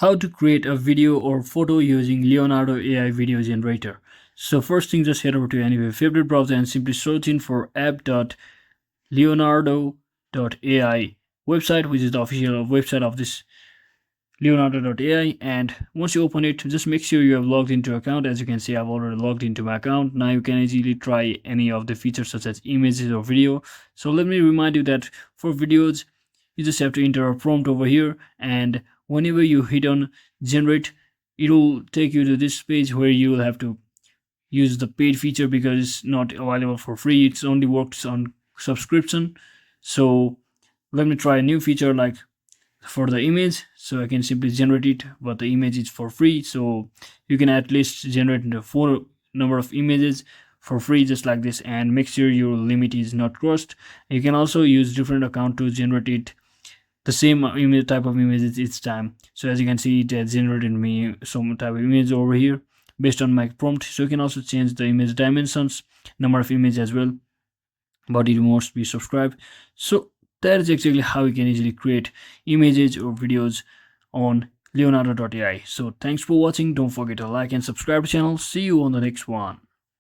How to create a video or photo using Leonardo AI video generator. So first thing, just head over to any of your favorite browser and simply search in for app.leonardo.ai website, which is the official website of this Leonardo.ai. And once you open it, just make sure you have logged into your account. As you can see, I've already logged into my account. Now you can easily try any of the features such as images or video. So let me remind you that for videos, you just have to enter a prompt over here, and whenever you hit on generate, it will take you to this page where you will have to use the paid feature because it's not available for free. It's only works on subscription. So let me try a new feature like for the image. So I can simply generate it, but the image is for free, so you can at least generate the full number of images for free just like this, and make sure your limit is not crossed. You can also use different account to generate it the same image type of images each time. So as you can see, it has generated me some type of image over here based on my prompt. So you can also change the image dimensions, number of image as well, but it must be subscribed. So that is exactly how you can easily create images or videos on Leonardo.ai. So thanks for watching. Don't forget to like and subscribe to the channel. See you on the next one.